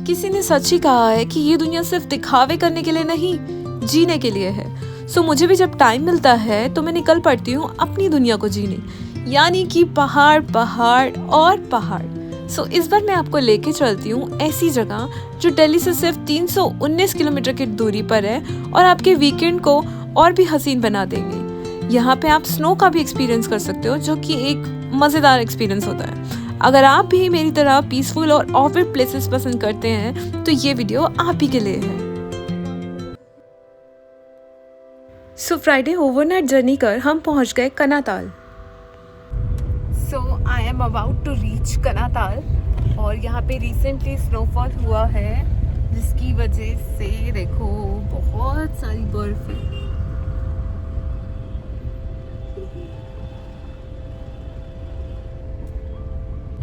किसी ने सच ही कहा है कि ये दुनिया सिर्फ दिखावे करने के लिए नहीं, जीने के लिए है। सो मुझे भी जब टाइम मिलता है तो मैं निकल पड़ती हूँ अपनी दुनिया को जीने, यानी कि पहाड़ पहाड़ और पहाड़। सो इस बार मैं आपको लेके चलती हूँ ऐसी जगह जो दिल्ली से सिर्फ 319 किलोमीटर की दूरी पर है और आपके वीकेंड को और भी हसीन बना देंगे। यहाँ पे आप स्नो का भी एक्सपीरियंस कर सकते हो, जो कि एक मज़ेदार एक्सपीरियंस होता है। अगर आप भी मेरी तरह पीसफुल और ऑफबीट प्लेसेस पसंद करते हैं तो ये वीडियो आप ही के लिए है। सो फ्राइडे ओवरनाइट जर्नी कर हम पहुंच गए Kanatal. So I am about to reach Kanatal और यहाँ पे रिसेंटली स्नोफॉल हुआ है, जिसकी वजह से देखो बहुत सारी बर्फ है।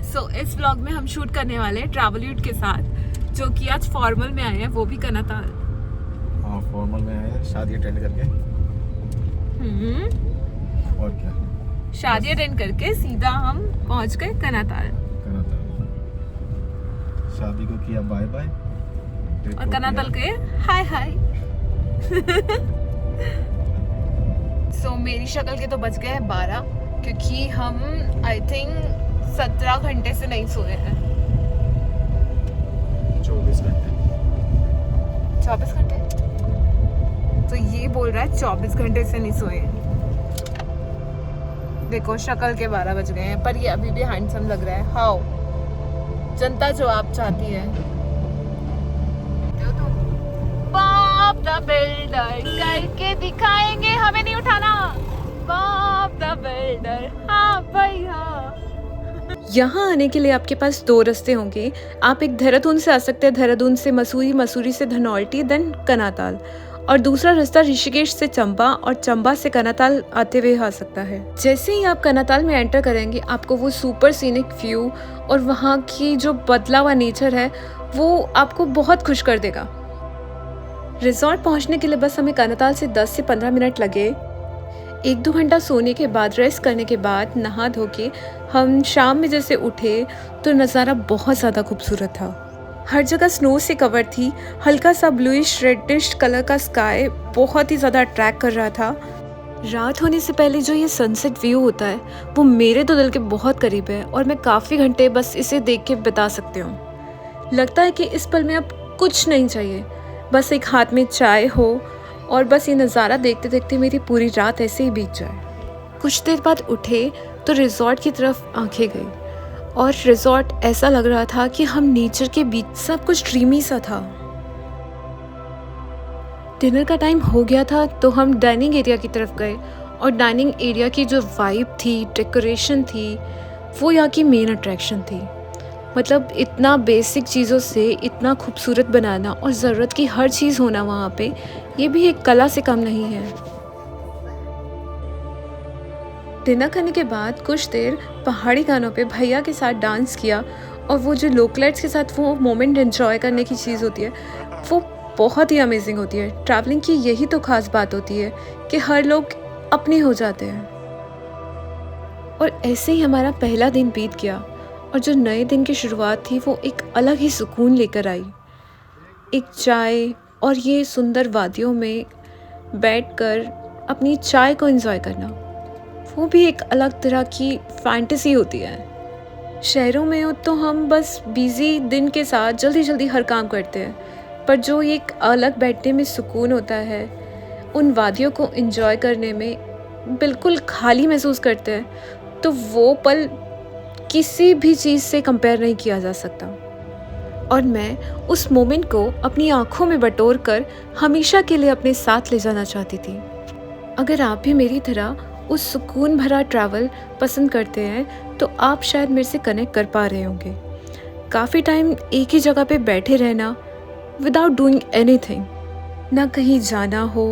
सो इस व्लॉग में हम शूट करने वाले हैं ट्रैवल के साथ, जो कि आज फॉर्मल में आए हैं, वो भी कनाताल। हाँ, फॉर्मल में आए हैं शादी अटेंड करके। और क्या, शादी अटेंड करके सीधा हम पहुंच गए कनाताल। शादी को किया बाय बाय और कनाताल के हाय हाय। सो मेरी शक्ल के तो बच गए हैं 12, क्योंकि हम आई थिंक 17 घंटे से नहीं सोए हैं। 24 घंटे 24 घंटे तो ये बोल रहा है 24 घंटे से नहीं सोए। देखो शक्ल के 12 बज गए हैं, पर ये अभी भी हैंडसम लग रहा है। हाउ जनता जो आप चाहती है। बाप द बिल्डर करके दिखाएंगे, हमें नहीं उठाना। बाप द बिल्डर, हाँ भाई हाँ। यहाँ आने के लिए आपके पास 2 रास्ते होंगे। आप एक देहरादून से आ सकते हैं, देहरादून से मसूरी, मसूरी से धनौल्टी, देन कनाताल। और दूसरा रास्ता ऋषिकेश से चंबा और चंबा से कनाताल आते हुए आ सकता है। जैसे ही आप कनाताल में एंटर करेंगे, आपको वो सुपर सीनिक व्यू और वहाँ की जो बदला हुआ नेचर है वो आपको बहुत खुश कर देगा। रिजॉर्ट पहुँचने के लिए बस हमें कनाताल से 10 से 15 मिनट लगे। 1-2 घंटा सोने के बाद, रेस्ट करने के बाद, नहा धो के हम शाम में जैसे उठे तो नज़ारा बहुत ज़्यादा खूबसूरत था। हर जगह स्नो से कवर थी, हल्का सा ब्लूइश रेडिश कलर का स्काई बहुत ही ज़्यादा अट्रैक्ट कर रहा था। रात होने से पहले जो ये सनसेट व्यू होता है वो मेरे तो दिल के बहुत करीब है और मैं काफ़ी घंटे बस इसे देख के बिता सकती हूँ। लगता है कि इस पल में अब कुछ नहीं चाहिए, बस एक हाथ में चाय हो और बस ये नज़ारा देखते देखते मेरी पूरी रात ऐसे ही बीत जाए। कुछ देर बाद उठे तो रिजॉर्ट की तरफ आंखें गई और रिजॉर्ट ऐसा लग रहा था कि हम नेचर के बीच, सब कुछ ड्रीमी सा था। डिनर का टाइम हो गया था तो हम डाइनिंग एरिया की तरफ गए और डाइनिंग एरिया की जो वाइब थी, डेकोरेशन थी, वो यहाँ की मेन अट्रैक्शन थी। मतलब इतना बेसिक चीज़ों से इतना खूबसूरत बनाना और ज़रूरत की हर चीज़ होना वहाँ पे, ये भी एक कला से कम नहीं है। डिनर करने के बाद कुछ देर पहाड़ी गानों पे भैया के साथ डांस किया और वो जो लोकलाइट्स के साथ वो मोमेंट एंजॉय करने की चीज़ होती है वो बहुत ही अमेजिंग होती है। ट्रैवलिंग की यही तो ख़ास बात होती है कि हर लोग अपने हो जाते हैं। और ऐसे ही हमारा पहला दिन बीत गया और जो नए दिन की शुरुआत थी वो एक अलग ही सुकून लेकर आई। एक चाय और ये सुंदर वादियों में बैठकर अपनी चाय को एंजॉय करना, वो भी एक अलग तरह की फैंटेसी होती है। शहरों में हो तो हम बस बिज़ी दिन के साथ जल्दी जल्दी हर काम करते हैं, पर जो एक अलग बैठने में सुकून होता है, उन वादियों को एंजॉय करने में बिल्कुल खाली महसूस करते हैं, तो वो पल किसी भी चीज़ से कंपेयर नहीं किया जा सकता। और मैं उस मोमेंट को अपनी आँखों में बटोर कर हमेशा के लिए अपने साथ ले जाना चाहती थी। अगर आप भी मेरी तरह उस सुकून भरा ट्रैवल पसंद करते हैं तो आप शायद मेरे से कनेक्ट कर पा रहे होंगे। काफ़ी टाइम एक ही जगह पे बैठे रहना विदाउट डूइंग एनीथिंग, ना कहीं जाना हो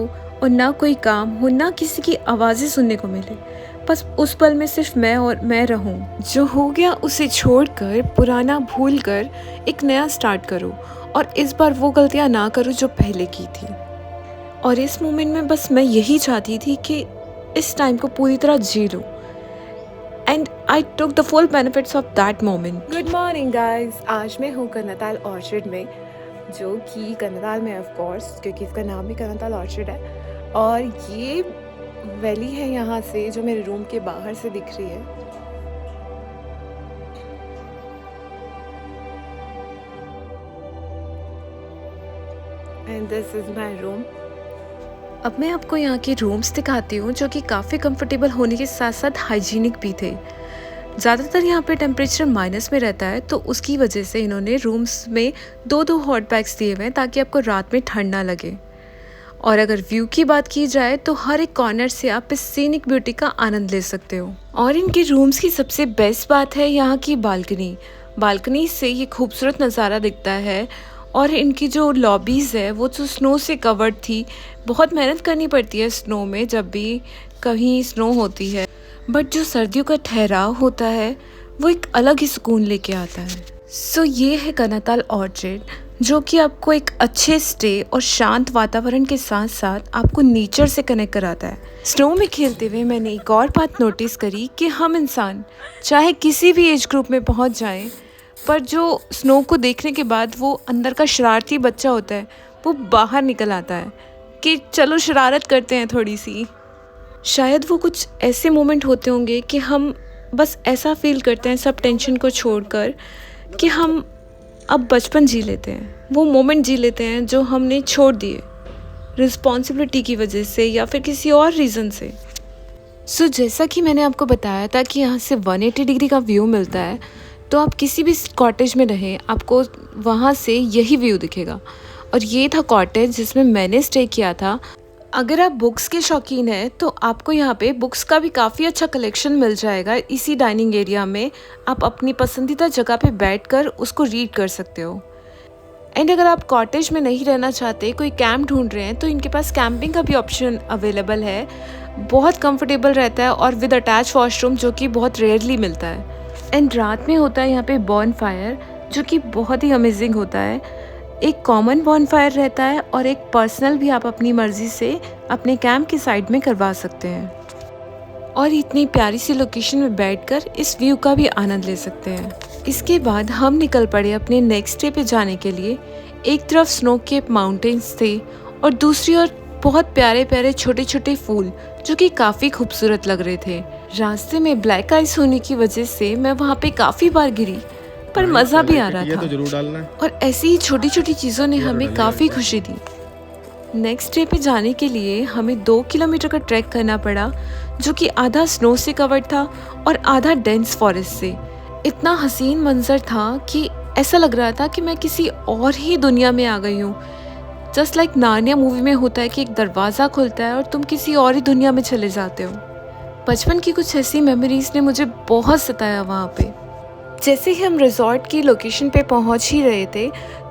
और ना कोई काम हो, ना किसी की आवाज़ें सुनने को मिले, बस उस पल में सिर्फ मैं और मैं रहूं। जो हो गया उसे छोड़कर, पुराना भूल कर एक नया स्टार्ट करो और इस बार वो गलतियां ना करो जो पहले की थी। और इस मोमेंट में बस मैं यही चाहती थी कि इस टाइम को पूरी तरह जी लो। And I took the full benefits of that moment. Good morning guys, आज मैं हूँ कर्नाताल ऑर्चिड में, जो कि कर्नाताल में ऑफ कोर्स, क्योंकि इसका नाम ही कर्नाताल ऑर्चिड है। और ये वैली है यहाँ से जो मेरे रूम के बाहर से दिख रही है। And this is my room. अब मैं आपको यहाँ के रूम्स दिखाती हूँ, जो कि काफ़ी कंफर्टेबल होने के साथ साथ हाइजीनिक भी थे। ज़्यादातर यहाँ पे टेम्परेचर माइनस में रहता है, तो उसकी वजह से इन्होंने रूम्स में 2-2 हॉट बैग्स दिए हुए हैं ताकि आपको रात में ठंड ना लगे। और अगर व्यू की बात की जाए तो हर एक कॉर्नर से आप इस सीनिक ब्यूटी का आनंद ले सकते हो। और इनके रूम्स की सबसे बेस्ट बात है यहाँ की बालकनी। बालकनी से ये खूबसूरत नज़ारा दिखता है। और इनकी जो लॉबीज़ है वो जो स्नो से कवर्ड थी, बहुत मेहनत करनी पड़ती है स्नो में जब भी कहीं स्नो होती है, बट जो सर्दियों का ठहराव होता है वो एक अलग ही सुकून लेके आता है। सो ये है कर्नाताल ऑर्चिड, जो कि आपको एक अच्छे स्टे और शांत वातावरण के साथ साथ आपको नेचर से कनेक्ट कराता है। स्नो में खेलते हुए मैंने एक और बात नोटिस करी कि हम इंसान चाहे किसी भी एज ग्रुप में पहुंच जाएं, पर जो स्नो को देखने के बाद वो अंदर का शरारती बच्चा होता है वो बाहर निकल आता है कि चलो शरारत करते हैं थोड़ी सी। शायद वो कुछ ऐसे मोमेंट होते होंगे कि हम बस ऐसा फील करते हैं सब टेंशन को छोड़कर कि हम अब बचपन जी लेते हैं, वो मोमेंट जी लेते हैं जो हमने छोड़ दिए रिस्पॉन्सिबिलिटी की वजह से या फिर किसी और रीज़न से। सो जैसा कि मैंने आपको बताया था कि यहाँ से 180 डिग्री का व्यू मिलता है, तो आप किसी भी कॉटेज में रहें आपको वहाँ से यही व्यू दिखेगा। और ये था कॉटेज जिसमें मैंने स्टे किया था। अगर आप बुक्स के शौकीन हैं तो आपको यहाँ पे बुक्स का भी काफ़ी अच्छा कलेक्शन मिल जाएगा। इसी डाइनिंग एरिया में आप अपनी पसंदीदा जगह पे बैठकर उसको रीड कर सकते हो। एंड अगर आप कॉटेज में नहीं रहना चाहते, कोई कैंप ढूंढ रहे हैं, तो इनके पास कैंपिंग का भी ऑप्शन अवेलेबल है। बहुत कंफर्टेबल रहता है और विद अटैच वॉशरूम, जो कि बहुत रेयरली मिलता है। एंड रात में होता है यहाँ पे बॉन फायर, जो कि बहुत ही अमेजिंग होता है। एक कॉमन बॉन फायर रहता है और एक पर्सनल भी आप अपनी मर्ज़ी से अपने कैंप के साइड में करवा सकते हैं। और इतनी प्यारी सी लोकेशन में बैठकर इस व्यू का भी आनंद ले सकते हैं। इसके बाद हम निकल पड़े अपने नेक्स्ट डे पे जाने के लिए। एक तरफ स्नो केप माउंटेन्स थे और दूसरी ओर बहुत प्यारे प्यारे छोटे छोटे फूल, जो कि काफ़ी खूबसूरत लग रहे थे। रास्ते में ब्लैक आइस होने की वजह से मैं वहाँ पे काफ़ी बार गिरी, पर मज़ा भी आ रहा था। तो जरूर डालना है। और ऐसी ही छोटी छोटी चीज़ों ने हमें काफ़ी खुशी दी। नेक्स्ट डे पे जाने के लिए हमें 2 किलोमीटर का ट्रैक करना पड़ा, जो कि आधा स्नो से कवर्ड था और आधा डेंस फॉरेस्ट से। इतना हसीन मंजर था कि ऐसा लग रहा था कि मैं किसी और ही दुनिया में आ गई हूँ। जस्ट लाइक नार्निया मूवी में होता है कि एक दरवाज़ा खुलता है और तुम किसी और ही दुनिया में चले जाते हो। बचपन की कुछ ऐसी मेमोरीज़ ने मुझे बहुत सताया वहाँ पे। जैसे ही हम रिजॉर्ट की लोकेशन पे पहुँच ही रहे थे,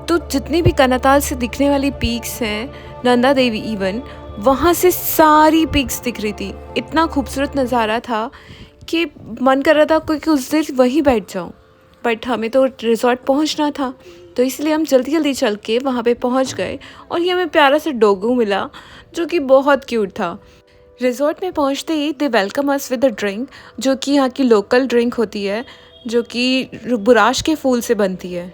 तो जितनी भी कर्नाताल से दिखने वाली पीक्स हैं, नंदा देवी इवन, वहाँ से सारी पीक्स दिख रही थी। इतना खूबसूरत नज़ारा था कि मन कर रहा था कि उस दिन वहीं बैठ जाऊँ, बट हमें तो रिजॉर्ट पहुँचना था, तो इसलिए हम जल्दी जल्दी चल के वहाँ पे पहुँच गए। और ये हमें प्यारा सा डोगू मिला, जो कि बहुत क्यूट था। रिजॉर्ट में पहुँचते ही they welcome us with a drink, जो कि यहाँ की लोकल ड्रिंक होती है, जो कि बुराश के फूल से बनती है।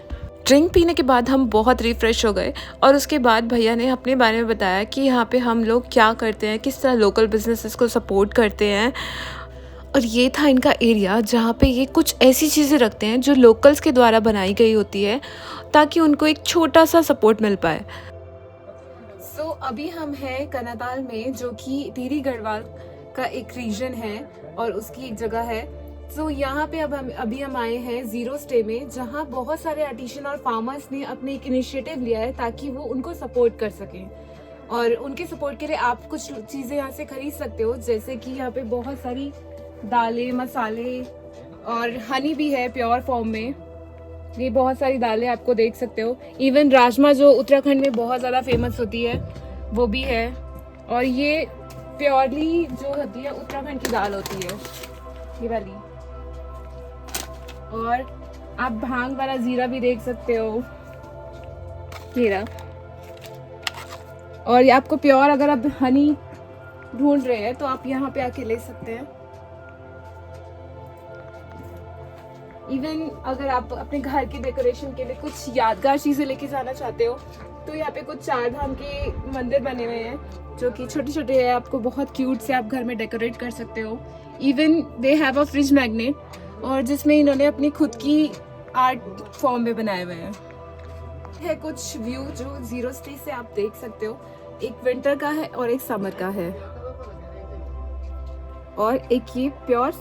ड्रिंक पीने के बाद हम बहुत रिफ़्रेश हो गए और उसके बाद भैया ने अपने बारे में बताया कि यहाँ पे हम लोग क्या करते हैं, किस तरह लोकल बिजनेसेस को सपोर्ट करते हैं। और ये था इनका एरिया, जहाँ पे ये कुछ ऐसी चीज़ें रखते हैं जो लोकल्स के द्वारा बनाई गई होती है, ताकि उनको एक छोटा सा सपोर्ट मिल पाए। सो अभी हम हैं कर्नाताल में, जो कि टिहरी गढ़वाल का एक रीजन है और उसकी एक जगह है। सो यहाँ पे अभी हम आए हैं ज़ीरो स्टे में, जहाँ बहुत सारे आर्टिशन और फार्मर्स ने अपने एक इनिशिएटिव लिया है ताकि वो उनको सपोर्ट कर सकें। और उनके सपोर्ट के लिए आप कुछ चीज़ें यहाँ से खरीद सकते हो, जैसे कि यहाँ पे बहुत सारी दालें, मसाले और हनी भी है प्योर फॉर्म में। ये बहुत सारी दालें आपको देख सकते हो। इवन राजमा, जो उत्तराखंड में बहुत ज़्यादा फेमस होती है, वो भी है। और ये प्योरली जो होती है उत्तराखंड की दाल होती है, ये वाली। और आप भांग वाला जीरा भी देख सकते हो, जीरा। और ये आपको प्योर, अगर आप हनी ढूंढ रहे हैं तो आप यहाँ पे आके ले सकते हैं। इवन अगर आप अपने घर के डेकोरेशन के लिए कुछ यादगार चीज़ें लेके जाना चाहते हो तो यहाँ पे कुछ 4 धाम के मंदिर बने हुए हैं जो कि छोटे छोटे हैं, आपको बहुत क्यूट से आप घर में डेकोरेट कर सकते हो। Even they have a fridge magnet और जिसमें इन्होंने अपनी खुद की आर्ट फॉर्म में बनाए हुए हैं। है कुछ व्यू जो जीरो स्टे से आप देख सकते हो, एक विंटर का है और एक समर का है और एक ये प्योर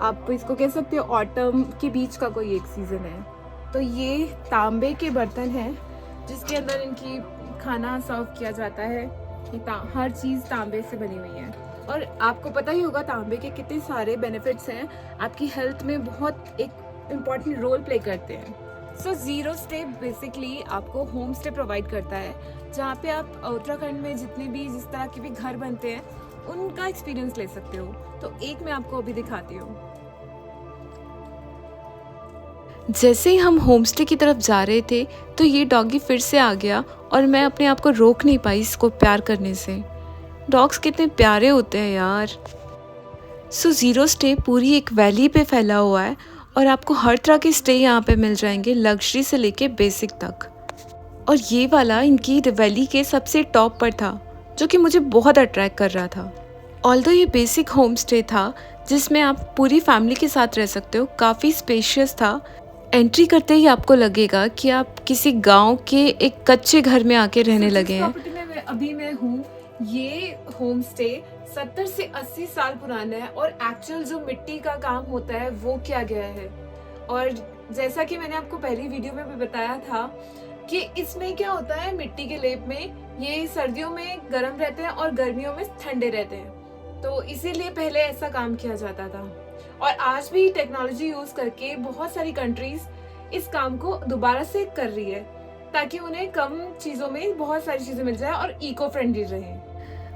आप इसको कह सकते हो ऑटम के बीच का कोई एक सीजन है। तो ये तांबे के बर्तन हैं जिसके अंदर इनकी खाना सर्व किया जाता है। हर चीज़ तांबे से बनी हुई है और आपको पता ही होगा तांबे के कितने सारे बेनिफिट्स हैं, आपकी हेल्थ में बहुत एक इम्पॉर्टेंट रोल प्ले करते हैं। सो जीरो स्टे बेसिकली आपको होम स्टे प्रोवाइड करता है जहाँ पे आप उत्तराखंड में जितने भी जिस तरह के भी घर बनते हैं उनका एक्सपीरियंस ले सकते हो। तो एक मैं आपको अभी दिखाती हूँ। जैसे ही हम होम स्टे की तरफ जा रहे थे तो ये डॉगी फिर से आ गया और मैं अपने आप को रोक नहीं पाई इसको प्यार करने से। डॉग्स कितने प्यारे होते हैं यार। सो ज़ीरो स्टे पूरी एक वैली पे फैला हुआ है और आपको हर तरह के स्टे यहाँ पे मिल जाएंगे, लग्जरी से लेके बेसिक तक। और ये वाला इनकी वैली के सबसे टॉप पर था जो कि मुझे बहुत अट्रैक्ट कर रहा था। ऑल्दो ये बेसिक होम स्टे था जिसमें आप पूरी फैमिली के साथ रह सकते हो, काफ़ी स्पेशियस था। एंट्री करते ही आपको लगेगा कि आप किसी गांव के एक कच्चे घर में आके रहने लगे हैं। प्रॉपर्टी में अभी मैं हूँ, ये होम स्टे 70 से 80 साल पुराना है और एक्चुअल जो मिट्टी का काम होता है वो किया गया है। और जैसा कि मैंने आपको पहली वीडियो में भी बताया था कि इसमें क्या होता है, मिट्टी के लेप में ये सर्दियों में गर्म रहते हैं और गर्मियों में ठंडे रहते हैं, तो इसीलिए पहले ऐसा काम किया जाता था। और आज भी टेक्नोलॉजी यूज करके बहुत सारी कंट्रीज इस काम को दोबारा से कर रही है ताकि उन्हें कम चीजों में बहुत सारी चीजें मिल जाए और इको फ्रेंडली रहे।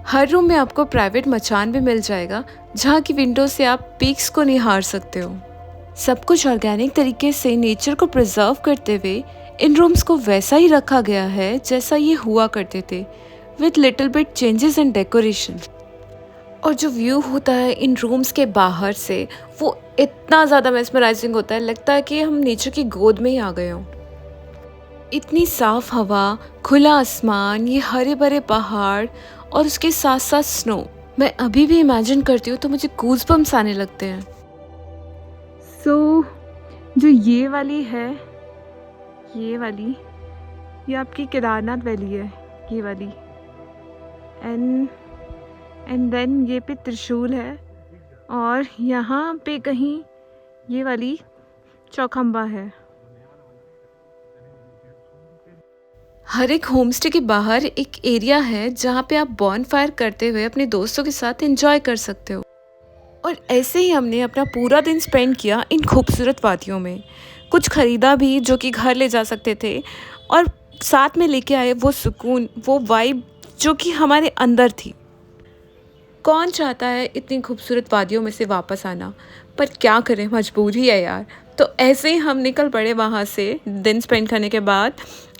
हर रूम में आपको प्राइवेट मचान भी मिल जाएगा जहाँ की विंडो से आप पीक्स को निहार सकते हो। सब कुछ ऑर्गेनिक तरीके से नेचर को प्रिजर्व करते हुए इन रूम्स को वैसा ही रखा गया है जैसा ये हुआ करते थे, with little bit changes in decoration. और जो व्यू होता है इन रूम्स के बाहर से वो इतना ज़्यादा मेस्मराइजिंग होता है, लगता है कि हम नेचर की गोद में ही आ गए हों। इतनी साफ हवा, खुला आसमान, ये हरे भरे पहाड़ और उसके साथ साथ स्नो, मैं अभी भी इमेजिन करती हूँ तो मुझे गूज़बम्स आने लगते हैं। सो जो ये वाली है, ये आपकी केदारनाथ वैली है, ये वाली। एंड देन ये पे त्रिशूल है और यहाँ पे कहीं ये वाली चौखंबा है। हर एक होमस्टे के बाहर एक एरिया है जहाँ पे आप बॉनफायर करते हुए अपने दोस्तों के साथ एंजॉय कर सकते हो। और ऐसे ही हमने अपना पूरा दिन स्पेंड किया इन खूबसूरत वादियों में। कुछ ख़रीदा भी जो कि घर ले जा सकते थे और साथ में लेके आए वो सुकून, वो वाइब जो कि हमारे अंदर थी। कौन चाहता है इतनी खूबसूरत वादियों में से वापस आना, पर क्या करें, मजबूरी है यार। तो ऐसे ही हम निकल पड़े वहाँ से दिन स्पेंड करने के बाद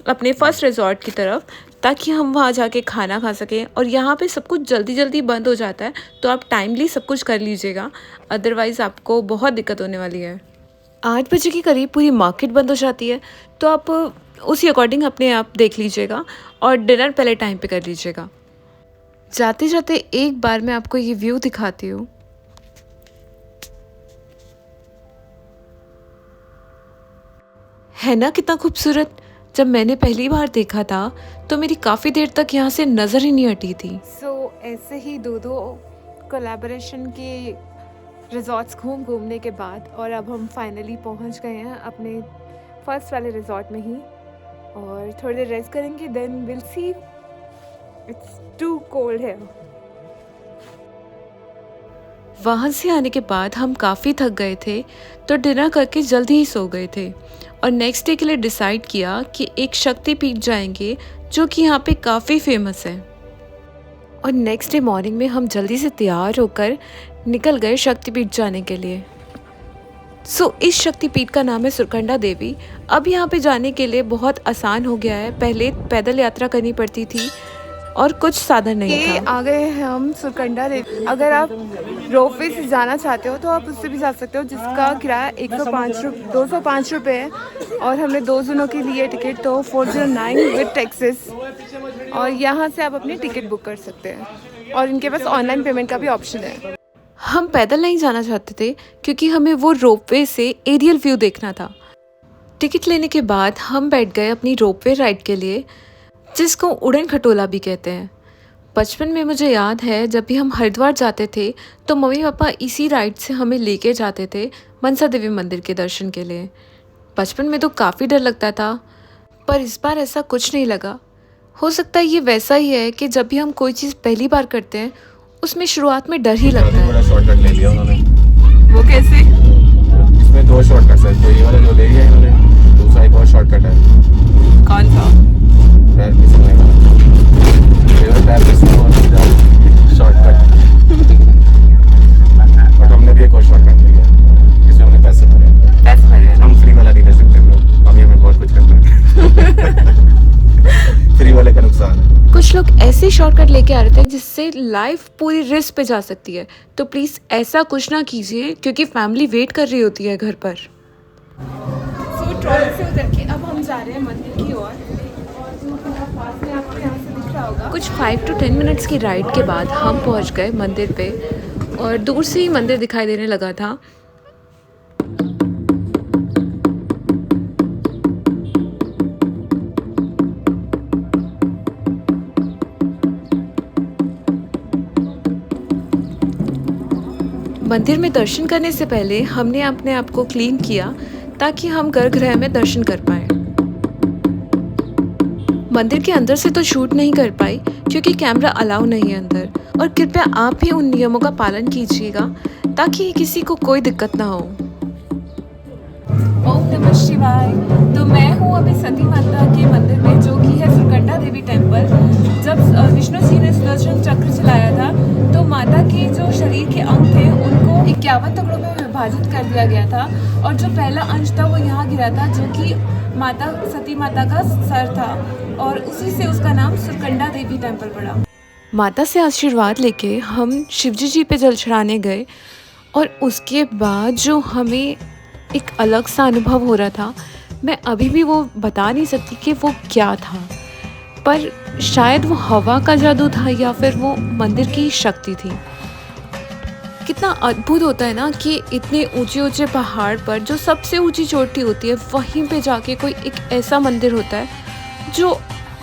अपने फर्स्ट रिजॉर्ट की तरफ, ताकि हम वहाँ जाके खाना खा सकें। और यहाँ पे सब कुछ जल्दी जल्दी बंद हो जाता है तो आप टाइमली सब कुछ कर लीजिएगा, अदरवाइज़ आपको बहुत दिक्कत होने वाली है। 8 बजे के करीब पूरी मार्केट बंद हो जाती है तो आप उसी अकॉर्डिंग अपने आप देख लीजिएगा और डिनर पहले टाइम पे कर लीजिएगा। जाते जाते एक बार मैं आपको ये व्यू दिखाती हूँ। है ना कितना खूबसूरत। जब मैंने पहली बार देखा था तो मेरी काफ़ी देर तक यहाँ से नज़र ही नहीं हटी थी। ऐसे ही दो कोलैबोरेशन के रिजॉर्ट्स घूमने के बाद और अब हम फाइनली पहुँच गए हैं अपने फर्स्ट वाले रिजॉर्ट में ही और थोड़ी देर रेस्ट करेंगे, then will see. It's too cold है। वहाँ से आने के बाद हम काफ़ी थक गए थे तो डिनर करके जल्दी ही सो गए थे और नेक्स्ट डे के लिए डिसाइड किया कि एक शक्तिपीठ जाएंगे जो कि यहाँ पे काफ़ी फेमस है। और नेक्स्ट डे मॉर्निंग में हम जल्दी से तैयार होकर निकल गए शक्तिपीठ जाने के लिए। इस शक्तिपीठ का नाम है सुरकंडा देवी। अब यहाँ पे जाने के लिए बहुत आसान हो गया है। पहले पैदल यात्रा करनी पड़ती थी और कुछ साधन नहीं था। आ गए हैं हम सुरकंडा देवी। अगर आप रोपवे से जाना चाहते हो तो आप उससे भी जा सकते हो, जिसका किराया 205 रुपये है। और हमने 2 जनों के लिए टिकट तो 409 विद टैक्सेस। और यहाँ से आप अपनी टिकट बुक कर सकते हैं और इनके पास ऑनलाइन पेमेंट का भी ऑप्शन है। हम पैदल नहीं जाना चाहते थे क्योंकि हमें वो रोपवे से एरियल व्यू देखना था। टिकट लेने के बाद हम बैठ गए अपनी रोपवे राइड के लिए, जिसको उड़न खटोला भी कहते हैं। बचपन में मुझे याद है जब भी हम हरिद्वार जाते थे तो मम्मी पापा इसी राइड से हमें लेके जाते थे मनसा देवी मंदिर के दर्शन के लिए। बचपन में तो काफ़ी डर लगता था, पर इस बार ऐसा कुछ नहीं लगा। हो सकता है ये वैसा ही है कि जब भी हम कोई चीज़ पहली बार करते हैं उसमें शुरुआत में डर ही लगता है। बड़ा शॉर्टकट ले लिया उन्होंने। वो कैसे? इसमें 2 शॉर्टकट्स है, तो ये वाला जो ले लिया इन्होंने, दूसरा एक और शॉर्टकट है। कौन सा? पैर फिसलने वाला, पैर फिसलने वाला शॉर्टकट। बट हमने भी एक और शॉर्टकट ले लिया, इसमें हमने पैसे भरे। हम फ्री वाला नहीं ले सकते, हम हमें बहुत कुछ करना है। फ्री वाले का नुकसान है। कुछ लोग ऐसे शॉर्टकट लेके आ रहे थे जिससे लाइफ पूरी रिस्क पे जा सकती है, तो प्लीज़ ऐसा कुछ ना कीजिए क्योंकि फैमिली वेट कर रही होती है घर पर। सो ट्रॉली से उतर के अब हम जा रहे हैं मंदिर की ओर। कुछ 5 to 10 मिनट्स की राइड के बाद हम पहुंच गए मंदिर पे और दूर से ही मंदिर दिखाई देने लगा था। मंदिर में दर्शन करने से पहले हमने अपने आप को क्लीन किया ताकि हम गर्भगृह में दर्शन कर पाएं। मंदिर के अंदर से तो शूट नहीं कर पाई क्योंकि कैमरा अलाउ नहीं है अंदर, और कृपया आप भी उन नियमों का पालन कीजिएगा ताकि किसी को कोई दिक्कत ना हो। ओम नमः शिवाय। तो मैं हूँ अभी सती माता के मंदिर में, जो कि है सुरकंडा देवी टेम्पल। जब विष्णु जी ने सुदर्शन चक्र चलाया था तो माता के जो शरीर के अंग थे उनको 51 टुकड़ों में विभाजित कर दिया गया था, और जो पहला अंश था वो यहाँ गिरा था, जो कि माता सती माता का सर था, और उसी से उसका नाम सुरकंडा देवी टेम्पल पड़ा। माता से आशीर्वाद लेके हम शिवजी जी पे जल चढ़ाने गए, और उसके बाद जो हमें एक अलग सा अनुभव हो रहा था, मैं अभी भी वो बता नहीं सकती कि वो क्या था, पर शायद वो हवा का जादू था या फिर वो मंदिर की शक्ति थी। कितना अद्भुत होता है ना कि इतने ऊंचे ऊंचे पहाड़ पर जो सबसे ऊंची चोटी होती है, वहीं पे जाके कोई एक ऐसा मंदिर होता है जो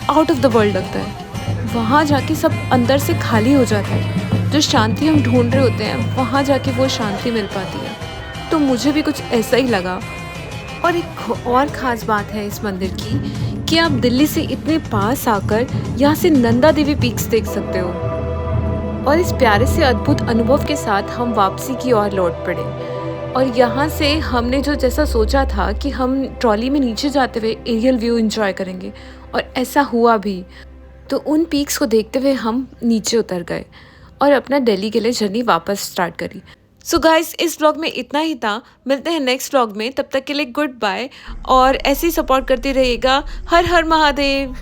आउट ऑफ द वर्ल्ड लगता है। वहाँ जाके सब अंदर से खाली हो जाता है, जो शांति हम ढूंढ रहे होते हैं वहाँ जाके वो शांति मिल पाती है। तो मुझे भी कुछ ऐसा ही लगा। और एक और ख़ास बात है इस मंदिर की कि आप दिल्ली से इतने पास आकर यहाँ से नंदा देवी पीक्स देख सकते हो। और इस प्यारे से अद्भुत अनुभव के साथ हम वापसी की ओर लौट पड़े, और यहाँ से हमने जो जैसा सोचा था कि हम ट्रॉली में नीचे जाते हुए एरियल व्यू एंजॉय करेंगे, और ऐसा हुआ भी। तो उन पीक्स को देखते हुए हम नीचे उतर गए और अपना दिल्ली के लिए जर्नी वापस स्टार्ट करी। सो गाइस, इस व्लॉग में इतना ही था। मिलते हैं नेक्स्ट व्लॉग में, तब तक के लिए गुड बाय, और ऐसे ही सपोर्ट करते रहिएगा। हर हर महादेव।